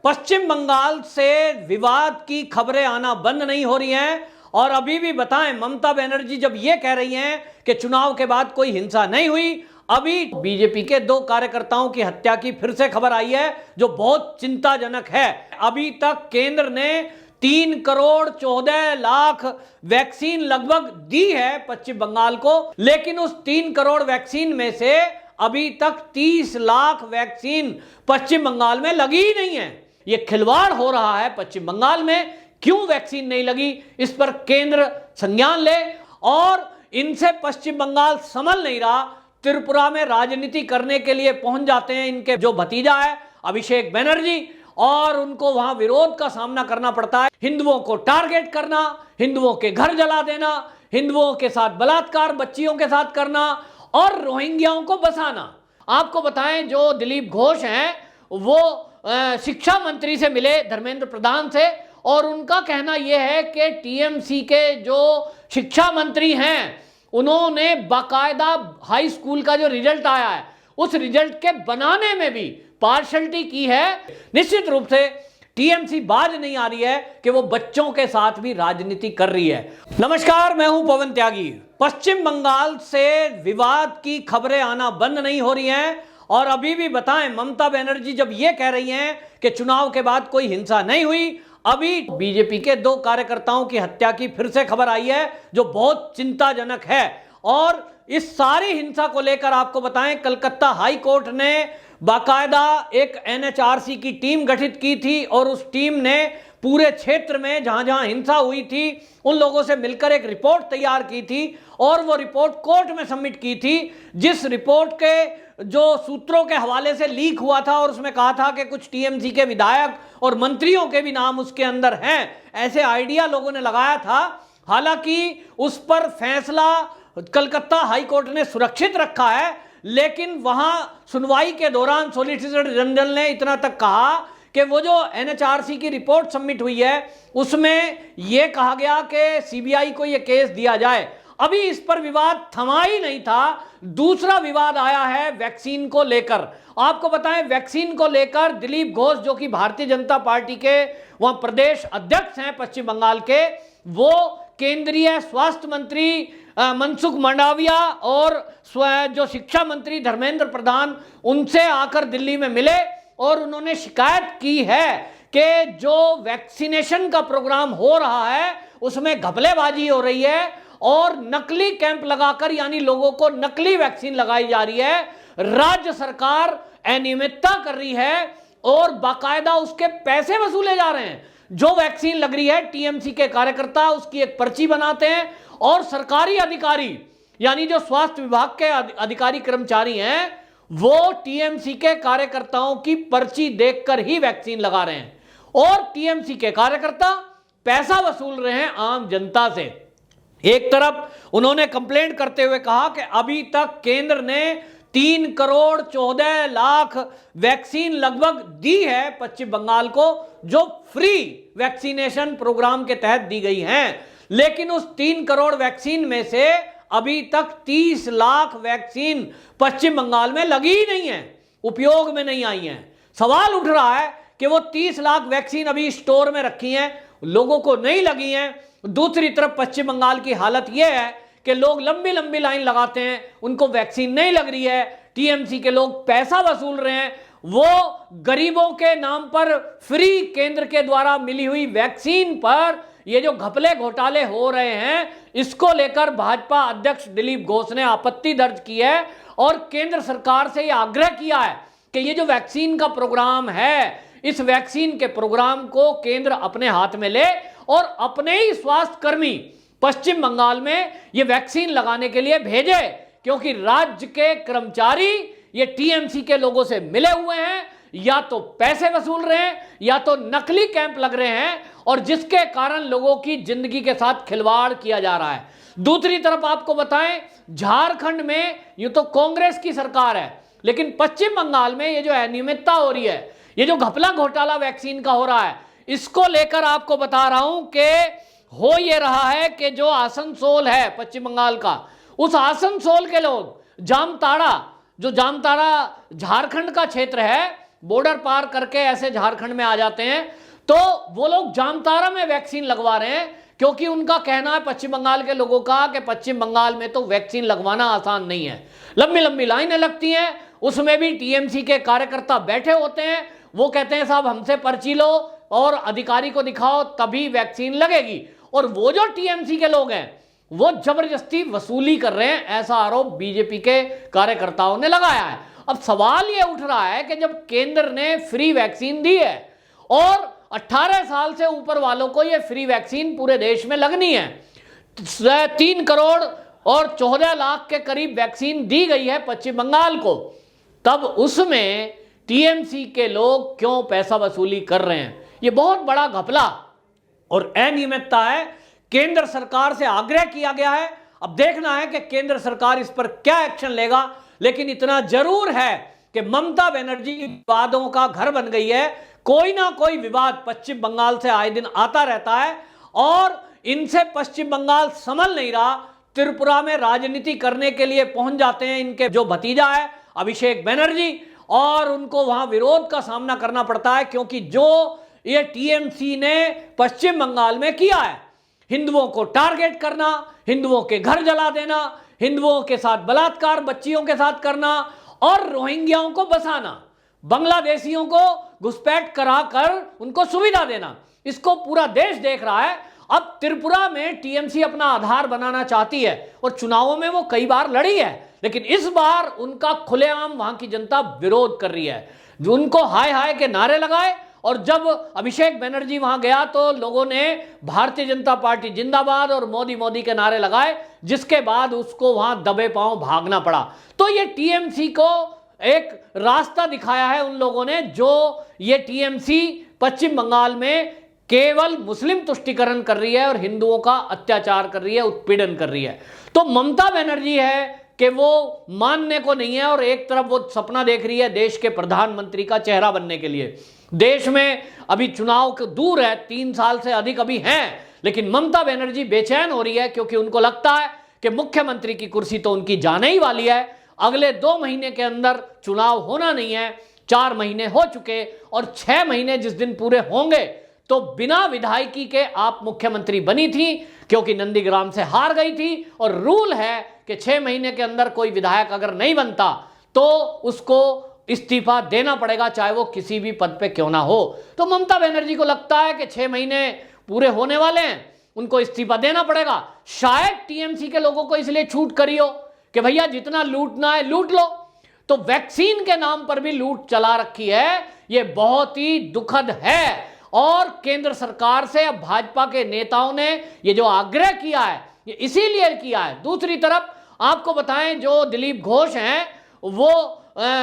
पश्चिम बंगाल से विवाद की खबरें आना बंद नहीं हो रही हैं। और अभी भी बताएं, ममता बनर्जी जब ये कह रही हैं कि चुनाव के बाद कोई हिंसा नहीं हुई, अभी बीजेपी के 2 कार्यकर्ताओं की हत्या की फिर से खबर आई है जो बहुत चिंताजनक है। अभी तक केंद्र ने 3 करोड़ 14 लाख वैक्सीन लगभग दी है पश्चिम बंगाल को, लेकिन उस 3 करोड़ वैक्सीन में से अभी तक 30 लाख वैक्सीन पश्चिम बंगाल में लगी ही नहीं है। यह खिलवाड़ हो रहा है पश्चिम बंगाल में। क्यों वैक्सीन नहीं लगी, इस पर केंद्र संज्ञान ले। और इनसे पश्चिम बंगाल संभल नहीं रहा, त्रिपुरा में राजनीति करने के लिए पहुंच जाते हैं इनके जो भतीजा है अभिषेक बनर्जी, और उनको वहां विरोध का सामना करना पड़ता है। हिंदुओं को टारगेट करना, हिंदुओं के घर जला देना, हिंदुओं के साथ बलात्कार बच्चियों के साथ करना और रोहिंग्याओं को बसाना। आपको बताएं, जो दिलीप घोष हैं वो शिक्षा मंत्री से मिले, धर्मेंद्र प्रधान से, और उनका कहना यह है कि टीएमसी के जो शिक्षा मंत्री हैं उन्होंने बाकायदा हाई स्कूल का जो रिजल्ट आया है उस रिजल्ट के बनाने में भी पार्शलिटी की है। निश्चित रूप से टीएमसी बाज नहीं आ रही है कि वो बच्चों के साथ भी राजनीति कर रही है। नमस्कार, मैं हूं पवन त्यागी। पश्चिम बंगाल से विवाद की खबरें आना बंद नहीं हो रही हैं। और अभी भी बताएं, ममता बनर्जी जब ये कह रही हैं कि चुनाव के बाद कोई हिंसा नहीं हुई, अभी बीजेपी के 2 कार्यकर्ताओं की हत्या की फिर से खबर आई है जो बहुत चिंताजनक है। और इस सारी हिंसा को लेकर आपको बताएं, कलकत्ता हाई कोर्ट ने बाकायदा एक एनएचआरसी की टीम गठित की थी और उस टीम ने पूरे क्षेत्र में जहां जहां हिंसा हुई थी उन लोगों से मिलकर एक रिपोर्ट तैयार की थी और वो रिपोर्ट कोर्ट में सबमिट की थी, जिस रिपोर्ट के जो सूत्रों के हवाले से लीक हुआ था और उसमें कहा था कि कुछ टीएमसी के विधायक और मंत्रियों के भी नाम उसके अंदर हैं, ऐसे आइडिया लोगों ने लगाया था। हालांकि उस पर फैसला कलकत्ता हाई कोर्ट ने सुरक्षित रखा है, लेकिन वहां सुनवाई के दौरान सॉलिसिटर जनरल ने इतना तक कहा कि वो जो एनएचआरसी की रिपोर्ट सबमिट हुई है उसमें यह कहा गया कि सीबीआई को यह केस दिया जाए। अभी इस पर विवाद थमा ही नहीं था, दूसरा विवाद आया है वैक्सीन को लेकर। आपको बताएं, वैक्सीन को लेकर दिलीप घोष जो कि भारतीय जनता पार्टी के वहां प्रदेश अध्यक्ष हैं पश्चिम बंगाल के, वो केंद्रीय स्वास्थ्य मंत्री मनसुख मंडाविया और जो शिक्षा मंत्री धर्मेंद्र प्रधान, उनसे आकर दिल्ली में मिले और उन्होंने शिकायत की है कि जो वैक्सीनेशन का प्रोग्राम हो रहा है उसमें घपलेबाजी हो रही है और नकली कैंप लगाकर, यानी लोगों को नकली वैक्सीन लगाई जा रही है। राज्य सरकार अनियमितता कर रही है और बाकायदा उसके पैसे वसूले जा रहे हैं। जो वैक्सीन लग रही है, टीएमसी के कार्यकर्ता उसकी एक पर्ची बनाते हैं और सरकारी अधिकारी, यानी जो स्वास्थ्य विभाग के अधिकारी कर्मचारी हैं, वो टीएमसी के कार्यकर्ताओं की पर्ची देखकर ही वैक्सीन लगा रहे हैं और टीएमसी के कार्यकर्ता पैसा वसूल रहे हैं आम जनता से। एक तरफ उन्होंने कंप्लेंट करते हुए कहा कि अभी तक केंद्र ने 3 करोड़ 14 लाख वैक्सीन लगभग दी है पश्चिम बंगाल को, जो फ्री वैक्सीनेशन प्रोग्राम के तहत दी गई हैं, लेकिन उस 3 करोड़ वैक्सीन में से अभी तक 30 लाख वैक्सीन पश्चिम बंगाल में लगी ही नहीं है, उपयोग में नहीं आई हैं। सवाल उठ रहा है कि वो 30 लाख वैक्सीन अभी स्टोर में रखी हैं, लोगों को नहीं लगी हैं। दूसरी तरफ पश्चिम बंगाल की हालत यह है कि लोग लंबी लंबी लाइन लगाते हैं, उनको वैक्सीन नहीं लग रही है, टीएमसी के लोग पैसा वसूल रहे हैं, वो गरीबों के नाम पर फ्री केंद्र के द्वारा मिली हुई वैक्सीन पर ये जो घपले घोटाले हो रहे हैं, इसको लेकर भाजपा अध्यक्ष दिलीप घोष ने आपत्ति दर्ज की है और केंद्र सरकार से यह आग्रह किया है कि ये जो वैक्सीन का प्रोग्राम है, इस वैक्सीन के प्रोग्राम को केंद्र अपने हाथ में ले और अपने ही स्वास्थ्य कर्मी पश्चिम बंगाल में ये वैक्सीन लगाने के लिए भेजे, क्योंकि राज्य के कर्मचारी ये टीएमसी के लोगों से मिले हुए हैं, या तो पैसे वसूल रहे हैं या तो नकली कैंप लग रहे हैं, और जिसके कारण लोगों की जिंदगी के साथ खिलवाड़ किया जा रहा है। दूसरी तरफ आपको बताएं, झारखंड में यूं तो कांग्रेस की सरकार है, लेकिन पश्चिम बंगाल में ये जो अनियमितता हो रही है, ये जो घपला घोटाला वैक्सीन का हो रहा है, इसको लेकर आपको बता रहा हूं कि हो ये रहा है कि जो आसनसोल है पश्चिम बंगाल का, उस आसनसोल के लोग जामताड़ा, जो जामताड़ा झारखंड का क्षेत्र है, बॉर्डर पार करके ऐसे झारखंड में आ जाते हैं, तो वो लोग जामताड़ा में वैक्सीन लगवा रहे हैं, क्योंकि उनका कहना है पश्चिम बंगाल के लोगों का कि पश्चिम बंगाल में तो वैक्सीन लगवाना आसान नहीं है, लंबी लंबी लाइनें लगती हैं, उसमें भी टीएमसी के कार्यकर्ता बैठे होते हैं, वो कहते हैं साहब हमसे पर्ची लो और अधिकारी को दिखाओ तभी वैक्सीन लगेगी। और वो जो टीएमसी के लोग हैं वो जबरदस्ती वसूली कर रहे हैं, ऐसा आरोप बीजेपी के कार्यकर्ताओं ने लगाया है। अब सवाल ये उठ रहा है कि जब केंद्र ने फ्री वैक्सीन दी है और 18 साल से ऊपर वालों को ये फ्री वैक्सीन पूरे देश में लगनी है, 3 करोड़ और 14 लाख के करीब वैक्सीन दी गई है पश्चिम बंगाल को, तब उसमें टीएमसी के लोग क्यों पैसा वसूली कर रहे हैं? ये बहुत बड़ा घपला और अनियमितता है। केंद्र सरकार से आग्रह किया गया है, अब देखना है कि केंद्र सरकार इस पर क्या एक्शन लेगा। लेकिन इतना जरूर है कि ममता बनर्जी विवादों का घर बन गई है, कोई ना कोई विवाद पश्चिम बंगाल से आए दिन आता रहता है और इनसे पश्चिम बंगाल संभल नहीं रहा। त्रिपुरा में राजनीति करने के लिए पहुंच जाते हैं इनके जो भतीजा है अभिषेक बनर्जी, और उनको वहां विरोध का सामना करना पड़ता है, क्योंकि जो ये टीएमसी ने पश्चिम बंगाल में किया है, हिंदुओं को टारगेट करना, हिंदुओं के घर जला देना, हिंदुओं के साथ बलात्कार बच्चियों के साथ करना और रोहिंग्याओं को बसाना, बांग्लादेशियों को घुसपैठ कराकर उनको सुविधा देना, इसको पूरा देश देख रहा है। अब त्रिपुरा में टीएमसी अपना आधार बनाना चाहती है और चुनावों में वो कई बार लड़ी है, लेकिन इस बार उनका खुलेआम वहां की जनता विरोध कर रही है, जो उनको हाय हाय के नारे लगाए। और जब अभिषेक बनर्जी वहां गया तो लोगों ने भारतीय जनता पार्टी जिंदाबाद और मोदी मोदी के नारे लगाए, जिसके बाद उसको वहां दबे पांव भागना पड़ा। तो ये टीएमसी को एक रास्ता दिखाया है उन लोगों ने, जो ये टीएमसी पश्चिम बंगाल में केवल मुस्लिम तुष्टीकरण कर रही है और हिंदुओं का अत्याचार कर रही है, उत्पीड़न कर रही है। तो ममता बनर्जी है कि वो मानने को नहीं है और एक तरफ वो सपना देख रही है देश के प्रधानमंत्री का चेहरा बनने के लिए। देश में अभी चुनाव दूर है, 3 साल से अधिक अभी हैं, लेकिन ममता बनर्जी बेचैन हो रही है, क्योंकि उनको लगता है कि मुख्यमंत्री की कुर्सी तो उनकी जाने ही वाली है। अगले 2 महीने के अंदर चुनाव होना नहीं है, 4 महीने हो चुके और 6 महीने जिस दिन पूरे होंगे तो बिना विधायकी के आप मुख्यमंत्री बनी थी, क्योंकि नंदीग्राम से हार गई थी और रूल है कि 6 महीने के अंदर कोई विधायक अगर नहीं बनता तो उसको इस्तीफा देना पड़ेगा, चाहे वो किसी भी पद पे क्यों ना हो। तो ममता बनर्जी को लगता है कि 6 महीने पूरे होने वाले हैं, उनको इस्तीफा देना पड़ेगा। शायद टीएमसी के लोगों को इसलिए छूट करी हो कि भैया जितना लूटना है लूट लो। तो वैक्सीन के नाम पर भी लूट चला रखी है, ये बहुत ही दुखद है। और केंद्र सरकार से अब भाजपा के नेताओं ने ये जो आग्रह किया है ये इसीलिए किया है। दूसरी तरफ आपको बताएं, जो दिलीप घोष हैं वो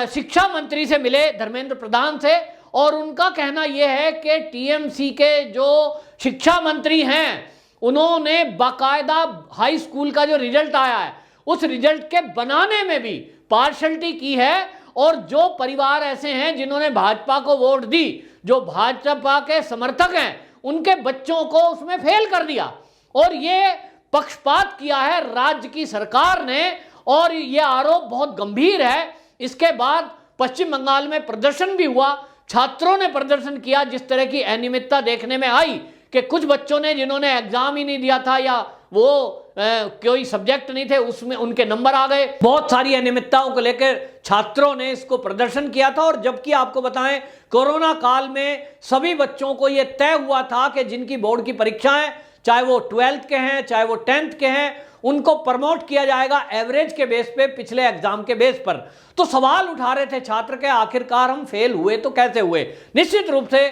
शिक्षा मंत्री से मिले, धर्मेंद्र प्रधान से, और उनका कहना यह है कि टीएमसी के जो शिक्षा मंत्री हैं उन्होंने बाकायदा हाई स्कूल का जो रिजल्ट आया है उस रिजल्ट के बनाने में भी पार्शलिटी की है, और जो परिवार ऐसे हैं जिन्होंने भाजपा को वोट दी, जो भाजपा के समर्थक हैं, उनके बच्चों को उसमें फेल कर दिया। और ये पक्षपात किया है राज्य की सरकार ने, और ये आरोप बहुत गंभीर है। इसके बाद पश्चिम बंगाल में प्रदर्शन भी हुआ, छात्रों ने प्रदर्शन किया। जिस तरह की अनियमितता देखने में आई कि कुछ बच्चों ने जिन्होंने एग्जाम ही नहीं दिया था या वो कोई सब्जेक्ट नहीं थे उसमें उनके नंबर आ गए, बहुत सारी अनियमितताओं को लेकर छात्रों ने इसको प्रदर्शन किया था। और जबकि आपको बताएं कोरोना काल में सभी बच्चों को यह तय हुआ था कि जिनकी बोर्ड की परीक्षाएं, चाहे वो 12th के हैं चाहे वो 10th के हैं, उनको प्रमोट किया जाएगा एवरेज के बेस पे, पिछले एग्जाम के बेस पर। तो सवाल उठा रहे थे छात्र के, आखिरकार हम फेल हुए तो कैसे हुए। निश्चित रूप से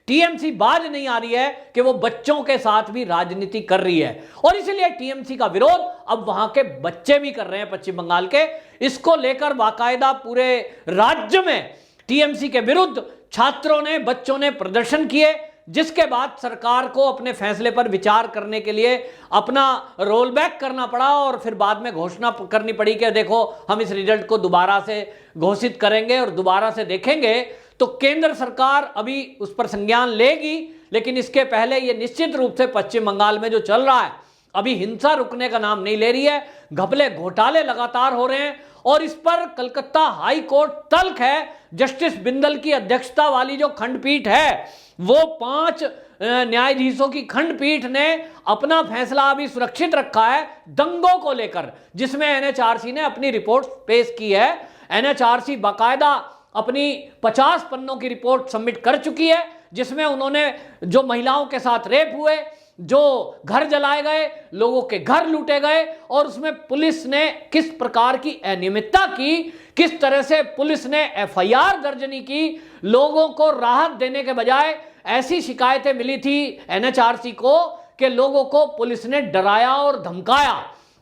टीएमसी बाज नहीं आ रही है कि वो बच्चों के साथ भी राजनीति कर रही है, और इसलिए टीएमसी का विरोध अब वहां के बच्चे भी कर रहे हैं पश्चिम बंगाल के। इसको लेकर बाकायदा पूरे राज्य में टीएमसी के विरुद्ध छात्रों ने, बच्चों ने प्रदर्शन किए, जिसके बाद सरकार को अपने फैसले पर विचार करने के लिए अपना रोल बैक करना पड़ा और फिर बाद में घोषणा करनी पड़ी कि देखो हम इस रिजल्ट को दोबारा से घोषित करेंगे और दोबारा से देखेंगे। तो केंद्र सरकार अभी उस पर संज्ञान लेगी, लेकिन इसके पहले ये निश्चित रूप से पश्चिम बंगाल में जो चल रहा है, अभी हिंसा रुकने का नाम नहीं ले रही है, घपले घोटाले लगातार हो रहे हैं और इस पर कलकत्ता हाई कोर्ट तल्ख है। जस्टिस बिंदल की अध्यक्षता वाली जो खंडपीठ है, वो 5 न्यायाधीशों की खंडपीठ ने अपना फैसला अभी सुरक्षित रखा है दंगों को लेकर, जिसमें एनएचआरसी ने अपनी रिपोर्ट पेश की है। एनएचआरसी बाकायदा अपनी 50 पन्नों की रिपोर्ट सबमिट कर चुकी है, जिसमें उन्होंने जो महिलाओं के साथ रेप हुए, जो घर जलाए गए, लोगों के घर लूटे गए, और उसमें पुलिस ने किस प्रकार की अनियमितता की, किस तरह से पुलिस ने एफआईआर दर्ज नहीं की, लोगों को राहत देने के बजाय ऐसी शिकायतें मिली थी एनएचआरसी को कि लोगों को पुलिस ने डराया और धमकाया,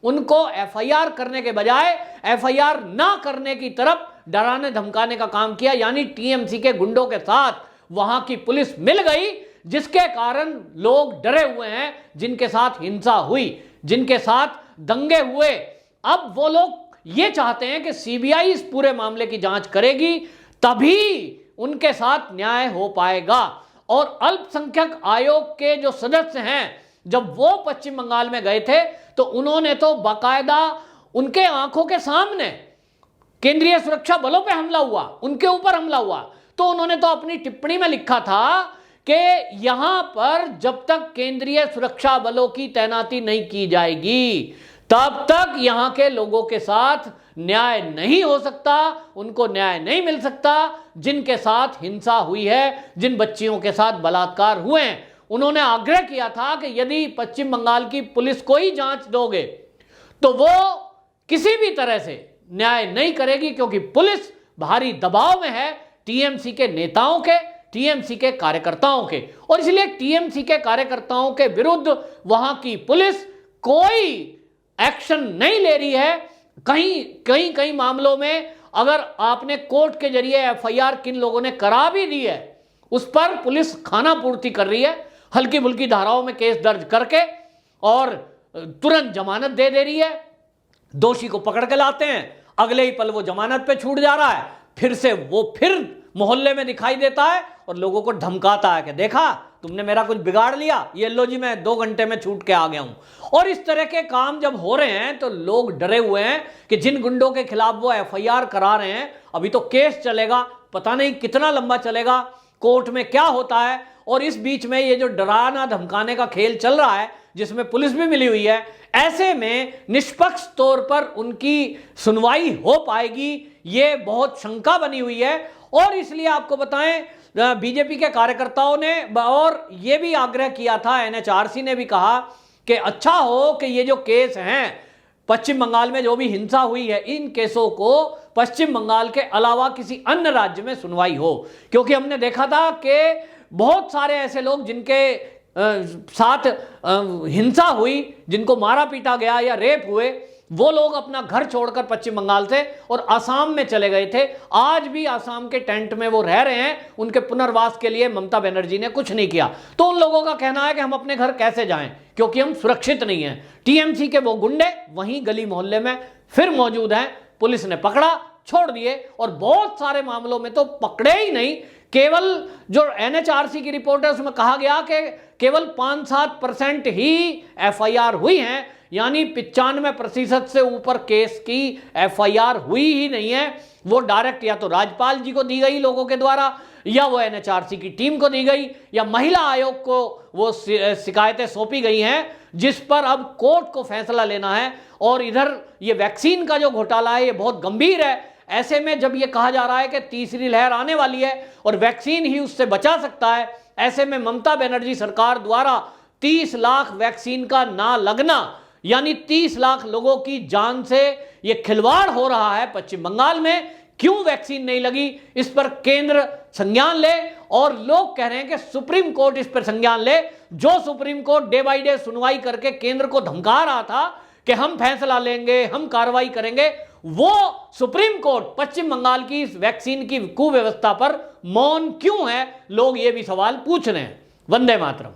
उनको एफआईआर करने के बजाय एफआईआर ना करने की तरफ डराने धमकाने का काम किया। यानी टीएमसी के गुंडों के साथ वहां की पुलिस मिल गई, जिसके कारण लोग डरे हुए हैं, जिनके साथ हिंसा हुई, जिनके साथ दंगे हुए। अब वो लोग ये चाहते हैं कि सीबीआई इस पूरे मामले की जांच करेगी, तभी उनके साथ न्याय हो पाएगा। और अल्पसंख्यक आयोग के जो सदस्य हैं, जब वो पश्चिम बंगाल में गए थे तो उन्होंने तो बाकायदा उनके आंखों के सामने केंद्रीय सुरक्षा बलों पे हमला हुआ, उनके ऊपर हमला हुआ, तो उन्होंने तो अपनी टिप्पणी में लिखा था कि यहां पर जब तक केंद्रीय सुरक्षा बलों की तैनाती नहीं की जाएगी, तब तक यहां के लोगों के साथ न्याय नहीं हो सकता, उनको न्याय नहीं मिल सकता जिनके साथ हिंसा हुई है, जिन बच्चियों के साथ बलात्कार हुए हैं। उन्होंने आग्रह किया था कि यदि पश्चिम बंगाल की पुलिस को ही जांच दोगे तो वो किसी भी तरह से न्याय नहीं करेगी, क्योंकि पुलिस भारी दबाव में है टीएमसी के नेताओं के, टीएमसी के कार्यकर्ताओं के, और इसलिए टीएमसी के कार्यकर्ताओं के विरुद्ध वहां की पुलिस कोई एक्शन नहीं ले रही है। कई मामलों में अगर आपने कोर्ट के जरिए एफआईआर किन लोगों ने करा भी दी है, उस पर पुलिस खाना पूर्ति कर रही है, हल्की फुल्की धाराओं में केस दर्ज करके, और तुरंत जमानत दे रही है। दोषी को पकड़ के लाते हैं, अगले ही पल वो जमानत पे छूट जा रहा है, फिर से वो फिर मोहल्ले में दिखाई देता है और लोगों को धमकाता है कि देखा तुमने मेरा कुछ बिगाड़ लिया, ये लो जी मैं 2 घंटे में छूट के आ गया हूं। और इस तरह के काम जब हो रहे हैं तो लोग डरे हुए हैं कि जिन गुंडों के खिलाफ वो एफआईआर करा रहे हैं, अभी तो केस चलेगा, पता नहीं कितना लंबा चलेगा, कोर्ट में क्या होता है। और इस बीच में ये जो डराना धमकाने का खेल चल रहा है, जिसमें पुलिस भी मिली हुई है, ऐसे में निष्पक्ष तौर पर उनकी सुनवाई हो पाएगी, ये बहुत शंका बनी हुई है। और इसलिए आपको बताएं, बीजेपी के कार्यकर्ताओं ने और ये भी आग्रह किया था, एनएचआरसी ने भी कहा कि अच्छा हो कि ये जो केस हैं पश्चिम बंगाल में जो भी हिंसा हुई है, इन केसों को पश्चिम बंगाल के अलावा किसी अन्य राज्य में सुनवाई हो, क्योंकि हमने देखा था कि बहुत सारे ऐसे लोग जिनके साथ हिंसा हुई, जिनको मारा पीटा गया या रेप हुए, वो लोग अपना घर छोड़कर पश्चिम बंगाल से और आसाम में चले गए थे। आज भी आसाम के टेंट में वो रह रहे हैं, उनके पुनर्वास के लिए ममता बनर्जी ने कुछ नहीं किया। तो उन लोगों का कहना है कि हम अपने घर कैसे जाएं, क्योंकि हम सुरक्षित नहीं हैं। टीएमसी के वो गुंडे वहीं गली मोहल्ले में फिर मौजूद हैं, पुलिस ने पकड़ा, छोड़ दिए, और बहुत सारे मामलों में तो पकड़े ही नहीं। केवल जो एनएचआरसी की रिपोर्ट है उसमें कहा गया कि केवल 5-7% ही एफआईआर हुई हैं, यानी 95% से ऊपर केस की एफआईआर हुई ही नहीं है। वो डायरेक्ट या तो राज्यपाल जी को दी गई लोगों के द्वारा, या वो एनएचआरसी की टीम को दी गई, या महिला आयोग को वो शिकायतें सौंपी गई हैं, जिस पर अब कोर्ट को फैसला लेना है। और इधर ये वैक्सीन का जो घोटाला है, ये बहुत गंभीर है। ऐसे में जब ये कहा जा रहा है कि तीसरी लहर आने वाली है और वैक्सीन ही उससे बचा सकता है, ऐसे में ममता बनर्जी सरकार द्वारा 30 लाख वैक्सीन का ना लगना, यानी 30 लाख लोगों की जान से ये खिलवाड़ हो रहा है पश्चिम बंगाल में। क्यों वैक्सीन नहीं लगी, इस पर केंद्र संज्ञान ले, और लोग कह रहे हैं कि सुप्रीम कोर्ट इस पर संज्ञान ले। जो supreme court day by day सुनवाई करके केंद्र को धमका रहा था कि हम फैसला लेंगे, हम कार्रवाई करेंगे, वो सुप्रीम कोर्ट पश्चिम बंगाल की इस वैक्सीन की कुव्यवस्था पर मौन क्यों है, लोग ये भी सवाल पूछ रहे हैं। वंदे मातरम।